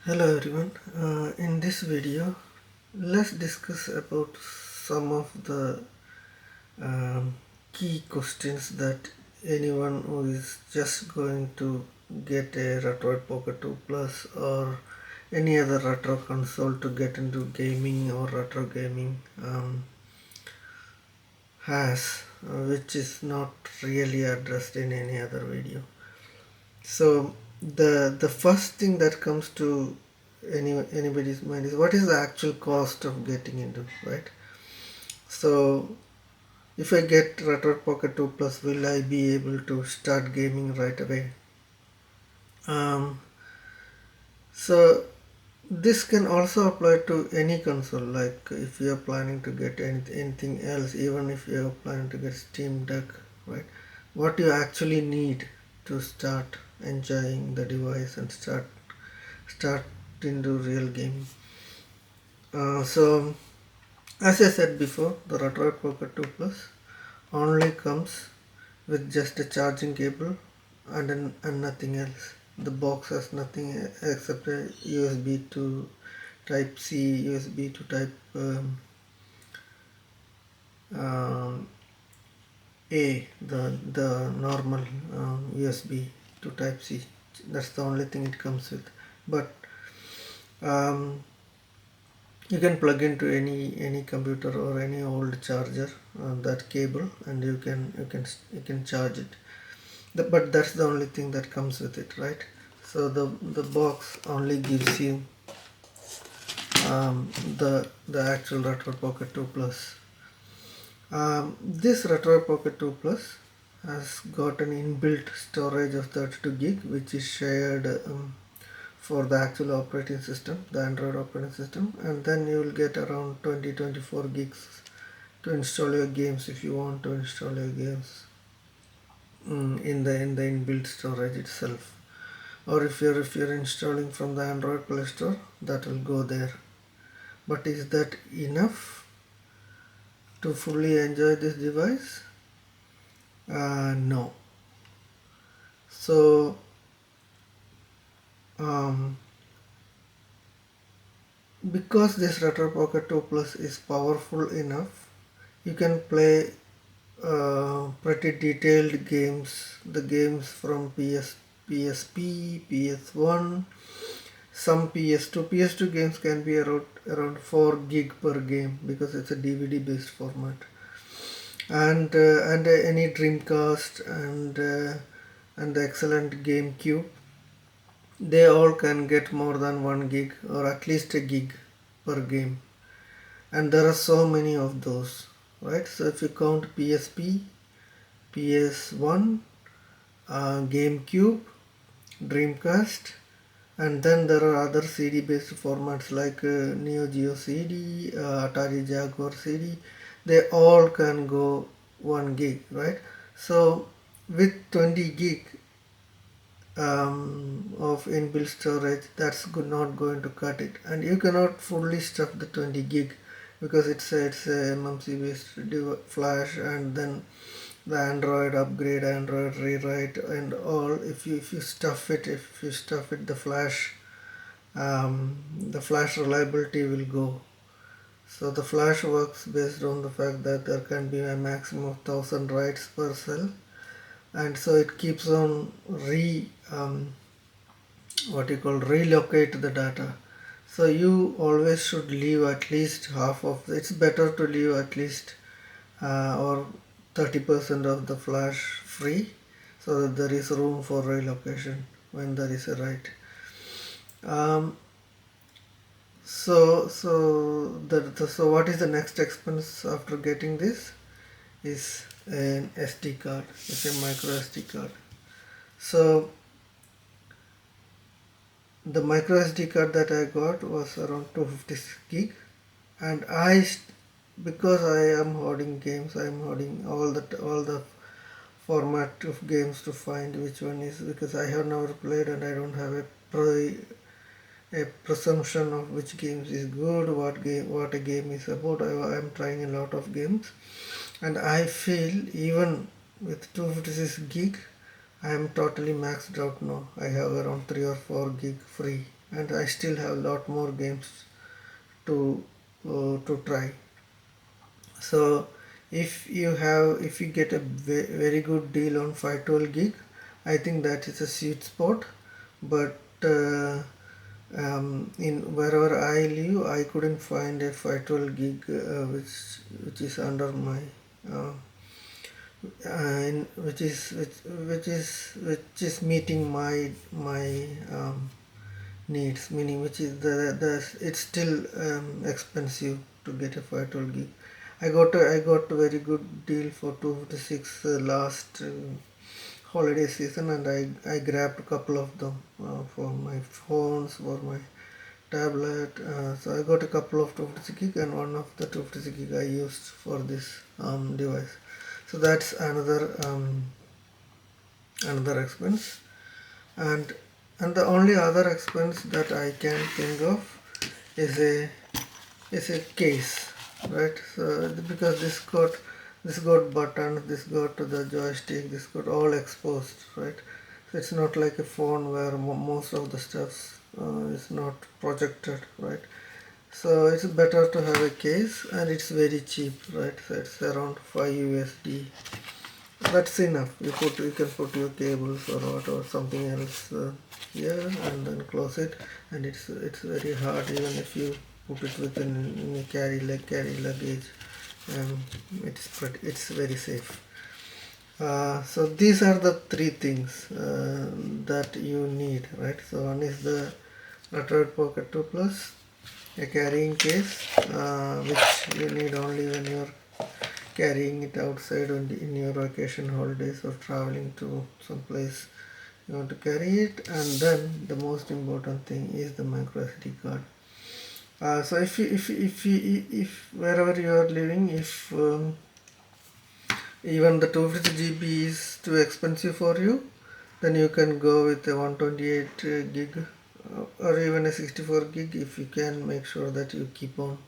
Hello everyone. In this video, let's discuss about some of the um, key questions that anyone who is just going to get a Retroid Pocket 2 Plus or any other retro console to get into gaming or retro gaming has, which is not really addressed in any other video. So the first thing that comes to anybody's mind is what is the actual cost of getting into, right? So if I get Retroid Pocket 2 Plus, will I be able to start gaming right away? Um, so this can also apply to any console, like if you are planning to get anything else, even if you are planning to get Steam Deck, right? What you actually need to start enjoying the device and start into real gaming. So as I said before, the Retroid Pocket 2 Plus only comes with just a charging cable and nothing else. The box has nothing except a USB to Type C, USB to Type um, A, the normal USB to Type C. That's the only thing it comes with. But um, you can plug into any computer or any old charger that cable, and you can charge it. But that's the only thing that comes with it, right? So the box only gives you the actual Retroid Pocket 2 Plus. This Retroid Pocket 2 Plus has got an inbuilt storage of 32 gig, which is shared for the actual operating system, the Android operating system, and then you will get around 20-24 gigs to install your games if you want to install your games in the inbuilt storage itself. Or if you're installing from the Android Play Store, that will go there. But is that enough to fully enjoy this device? No. So um, because this Retro Pocket 2 Plus is powerful enough, you can play pretty detailed games, the games from PSP, PS1, some PS2 games can be around 4 gig per game because it's a DVD based format, and any Dreamcast and the excellent GameCube, they all can get more than 1 gig or at least a gig per game, and there are so many of those, right? So if you count PSP, PS1, GameCube, Dreamcast, and then there are other CD based formats like Neo Geo CD, Atari Jaguar CD. They all can go 1 gig, right? So with 20 gig of inbuilt storage, that's not going to cut it, and you cannot fully stuff the 20 gig because it's a MMC based flash, and then the Android upgrade, Android rewrite, and all. If you stuff it, the flash reliability will go. So the flash works based on the fact that there can be a maximum of 1000 writes per cell, and so it keeps on relocate the data. So you always should leave at least half of. It's better to leave at least or 30% of the flash free, so that there is room for relocation when there is a write. Um, so what is the next expense after getting this? Is an SD card. It's a micro SD card. So the micro SD card that I got was around 256 gig, and because I am hoarding games, I am hoarding all the format of games to find which one is, because I have never played and I don't have a presumption of which games is good, what a game is about. I am trying a lot of games, and I feel even with 256 gig I am totally maxed out now. I have around 3 or 4 gig free, and I still have a lot more games to try. So if you get a very good deal on 512 gig, I think that is a sweet spot. But in wherever I live, I couldn't find a 512 gig which is under my uh, which is meeting my needs, meaning which is the it's still expensive to get a 512 gig. I got a very good deal for 256 last holiday season, and I grabbed a couple of them for my phones, for my tablet. So I got a couple of 256 gig, and one of the 256 gig I used for this device. So that's another expense. And the only other expense that I can think of is a case, right? So because this got buttons, this got the joystick, this got all exposed, right? So it's not like a phone where most of the stuff is not projected, right? So it's better to have a case, and it's very cheap, right? So it's around 5 USD. That's enough. You can put your cables or what or something else here, and then close it, and it's very hard even if you put it within in a carry luggage. It's very safe. So these are the three things that you need, right? So one is the Retroid Pocket 2 Plus, a carrying case, which you need only when you're carrying it outside in your vacation holidays or traveling to some place you want to carry it. And then the most important thing is the micro SD card. So if wherever you are living, if even the 250 GB is too expensive for you, then you can go with a 128 gig or even a 64 gig. If you can make sure that you keep on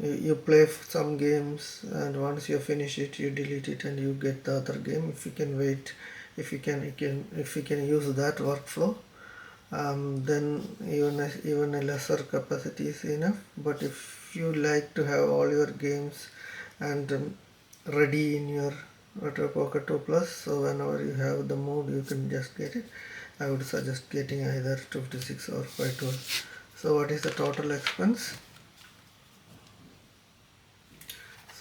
you play some games, and once you finish it you delete it and you get the other game. If you can wait, if you can use that workflow, then even a lesser capacity is enough. But if you like to have all your games and ready in your Retro Pocket 2 Plus, so whenever you have the mood you can just get it, I would suggest getting either 256 or 512. So what is the total expense?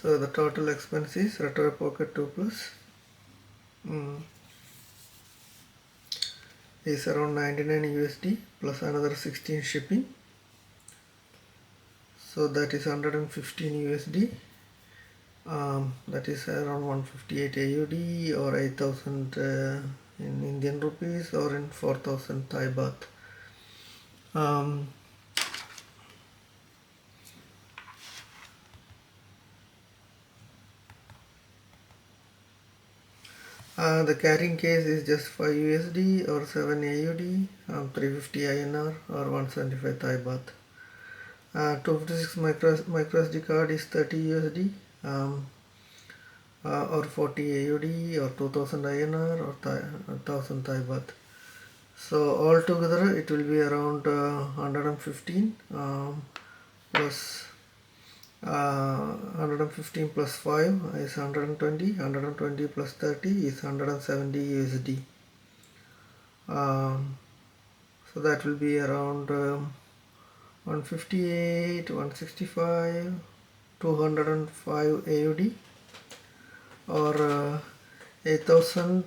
So the total expense is Retroid Pocket 2 Plus is around 99 USD plus another 16 shipping. So that is 115 USD. That is around 158 AUD or 8,000 in Indian rupees or in 4,000 Thai baht. The carrying case is just 5 USD or 7 AUD, 350 INR or 175 Thai baht. 256 micro SD card is 30 USD or 40 AUD or 2000 INR or 1000 Thai baht. So altogether it will be around 115 plus 115 plus 5 is 120, 120 plus 30 is 170 USD. So that will be around 158, 165, 205 AUD or 8,000,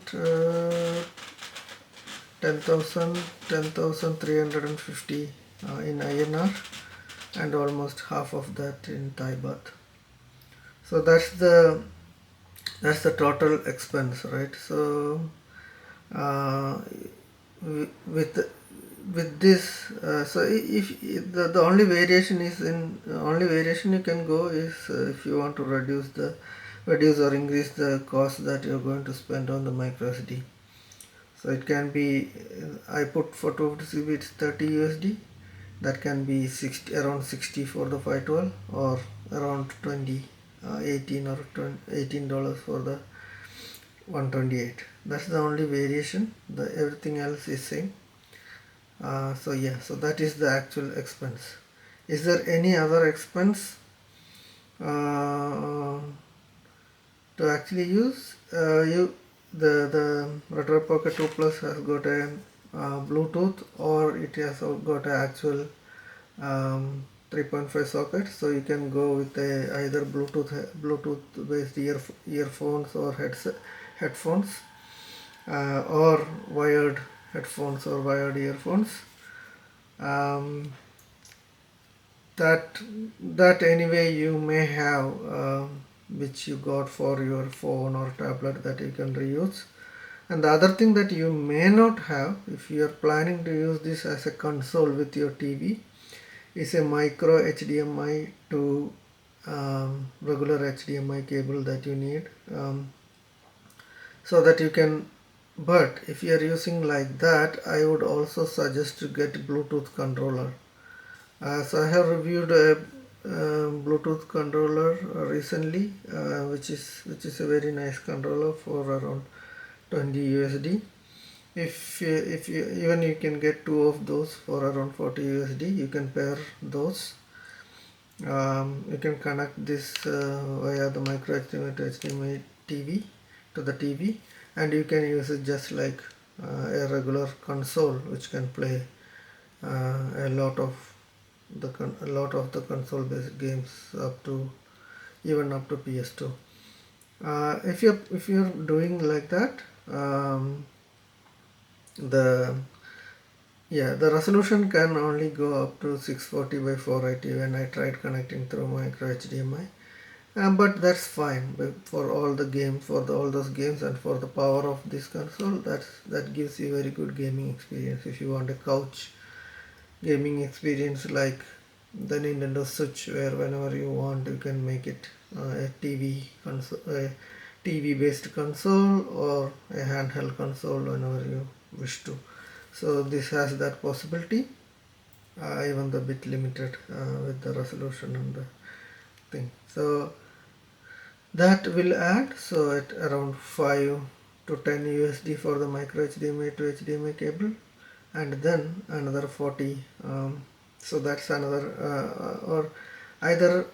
10,000, 10,350 in INR, and almost half of that in Thai baht. So that's the total expense, right? So with this, so if the only variation you can go is if you want to reduce or increase the cost that you're going to spend on the micro SD. So it can be, I put for 250 GB it's 30 USD. That can be around 60 for the 512 or around 20, 18 or $18 for the 128. That's the only variation. Everything else is same. So yeah, so that is the actual expense. Is there any other expense uh, to actually use? The Retroid Pocket 2 Plus has got a Bluetooth, or it has got an actual 3.5 socket, so you can go with either Bluetooth based earphones or headphones, or wired headphones or wired earphones. um, that that anyway you may have, which you got for your phone or tablet, that you can reuse. And the other thing that you may not have, if you are planning to use this as a console with your TV, is a micro HDMI to regular HDMI cable that you need, so that you can. But if you are using like that, I would also suggest to get Bluetooth controller. So I have reviewed a Bluetooth controller recently, which is a very nice controller for around 20 USD. If you even you can get two of those for around 40 USD. You can pair those. You can connect this via the micro HDMI to HDMI TV to the TV, and you can use it just like a regular console, which can play a lot of the console based games, up to even up to PS2. If you're doing like that, the the resolution can only go up to 640 by 480 when I tried connecting through micro HDMI. But that's fine for all the games, all those games, and for the power of this console. That gives you very good gaming experience. If you want a couch gaming experience like the Nintendo Switch, where whenever you want you can make it a TV based console, or a handheld console whenever you wish to. So this has that possibility, even the bit limited with the resolution and the thing. So that will add, so at around 5 to 10 USD for the micro HDMI to HDMI cable, and then another 40, so that's another or either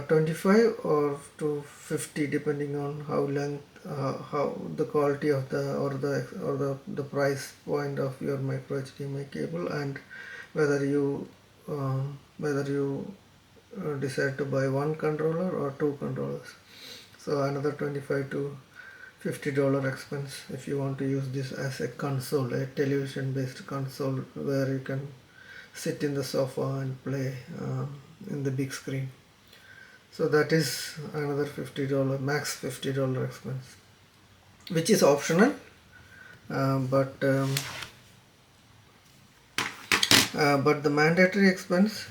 25 or to 50, depending on how the quality of the price point of your micro HDMI cable, and whether you decide to buy one controller or two controllers. So another 25 to $50 expense if you want to use this as a console, a television based console, where you can sit in the sofa and play in the big screen. So that is another $50, max $50 expense, which is optional, but the mandatory expense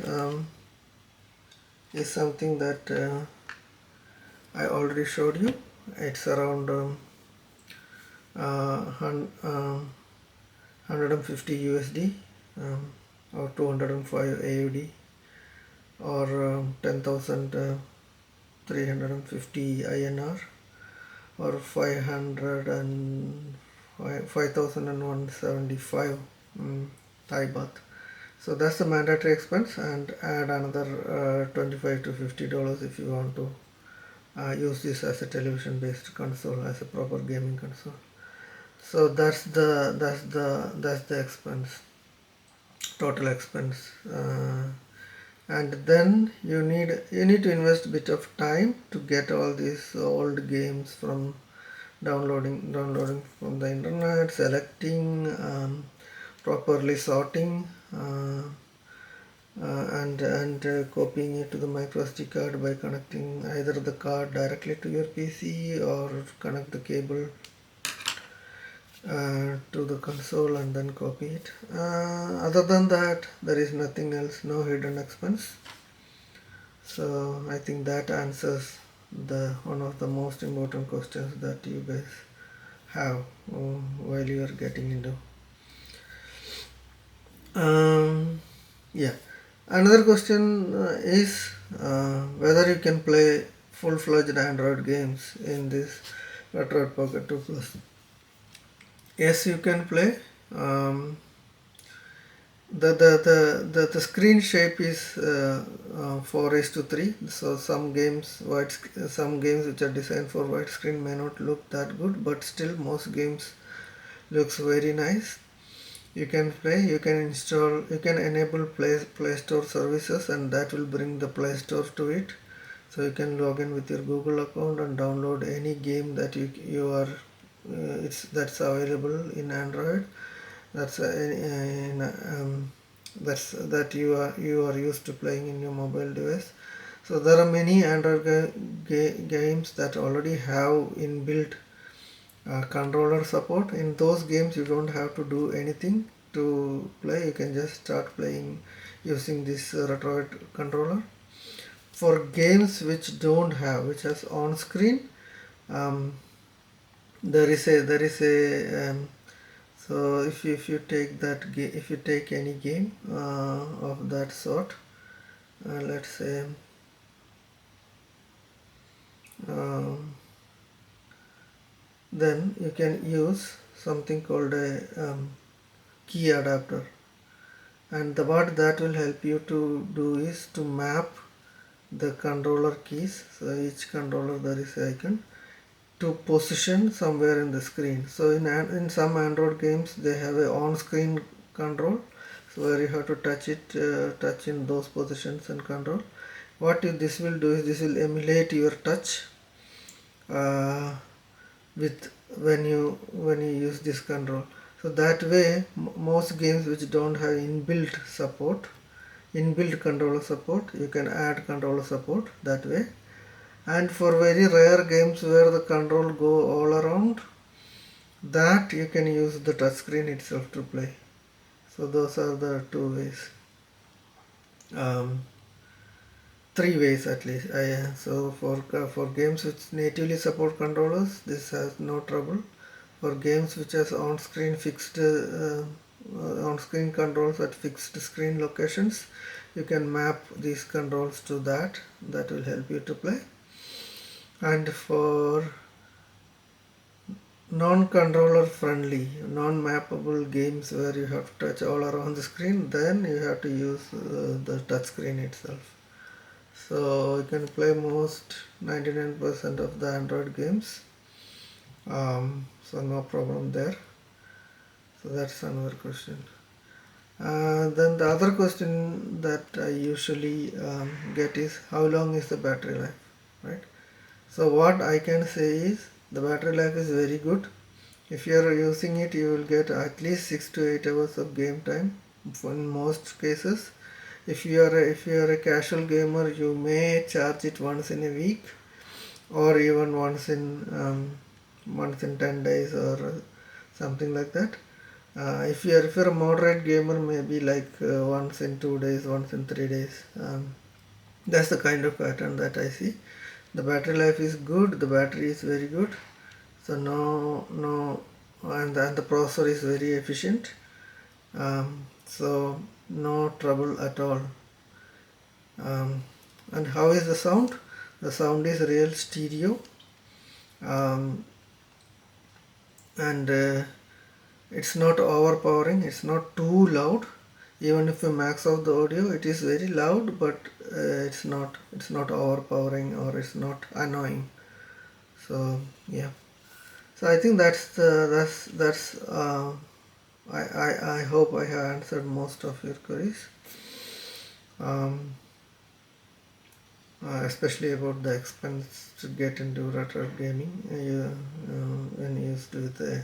is something that I already showed you. It's around 150 USD, or 205 AUD, or 10,350 INR, or 5,175 Thai baht. So that's the mandatory expense, and add another 25 to $50 if you want to use this as a television based console, as a proper gaming console. So that's the expense, total expense. And then you need to invest a bit of time to get all these old games from downloading from the internet, selecting, properly sorting, and copying it to the micro SD card by connecting either the card directly to your PC, or connect the cable to the console and then copy it. Other than that, there is nothing else, no hidden expense. So I think that answers one of the most important questions that you guys have while you are getting into. Yeah. Another question is whether you can play full-fledged Android games in this Retroid Pocket 2 Plus. Yes, you can play. the screen shape is 4:3. So some games which are designed for widescreen may not look that good, but still most games looks very nice. You can play, you can install, you can enable Play Store services, and that will bring the Play Store to it. So you can log in with your Google account and download any game that you are that's available in Android. That's that you are used to playing in your mobile device. So there are many Android games that already have inbuilt controller support. In those games you don't have to do anything to play. You can just start playing using this Retroid controller. For games which has on screen, um, there is a so if you take if you take any game of that sort, let's say um, then you can use something called a key adapter, and what that will help you to do is to map the controller keys. So each controller there is an icon to position somewhere in the screen. So in some Android games they have a on-screen control, so where you have to touch in those positions and control. This will do is this will emulate your touch uh, with when you use this control. So that way most games which don't have inbuilt controller support, you can add controller support that way. And for very rare games where the control go all around, that you can use the touchscreen itself to play. So those are the two ways, um, three ways at least. So for games which natively support controllers, this has no trouble. For games which has on-screen controls at fixed screen locations, you can map these controls to that. That will help you to play. And for non-controller friendly, non-mappable games where you have to touch all around the screen, then you have to use the touch screen itself. So you can play most 99% of the Android games, so no problem there. So that's another question. Then the other question that I usually get is how long is the battery life, right? So what I can say is the battery life is very good. If you are using it, you will get at least 6 to 8 hours of game time in most cases. If you are a casual gamer, you may charge it once in a week, or even once in 10 days or something like that. If you're a moderate gamer, maybe like once in 2 days, once in 3 days. That's the kind of pattern that I see. The battery life is good. The battery is very good. So and the processor is very efficient. So no trouble at all. And how is the sound? The sound is real stereo, um, and it's not overpowering. It's not too loud. Even if you max out the audio, it is very loud, but it's not overpowering, or it's not annoying. So yeah. So I think that's I hope I have answered most of your queries, um, especially about the expense to get into retro gaming. When used with the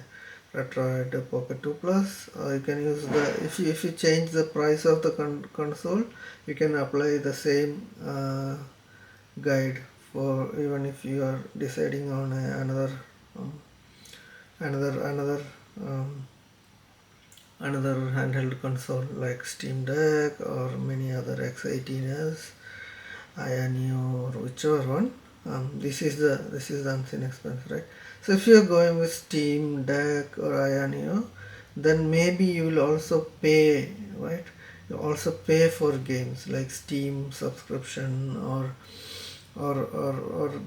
Retroid Pocket 2 Plus, you can use the if you change the price of the console, you can apply the same guide for even if you are deciding on um, another um, another handheld console like Steam Deck or many other X18s, Ionio, or whichever one. This is the unseen expense, right? So if you are going with Steam Deck or Ionio, then maybe you will also pay, right? You also pay for games like Steam subscription, or the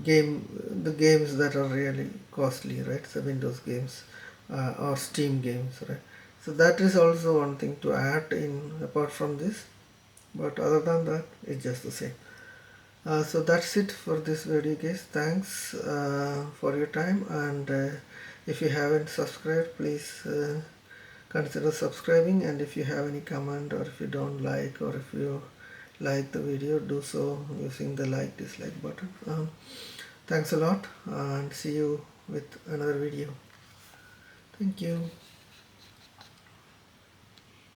games that are really costly, right? So Windows games or Steam games, right? So that is also one thing to add in apart from this, but other than that it's just the same. So that's it for this video guys. Thanks for your time, and if you haven't subscribed, please consider subscribing, and if you have any comment, or if you don't like, or if you like the video, do so using the like dislike button. Thanks a lot, and see you with another video. Thank you.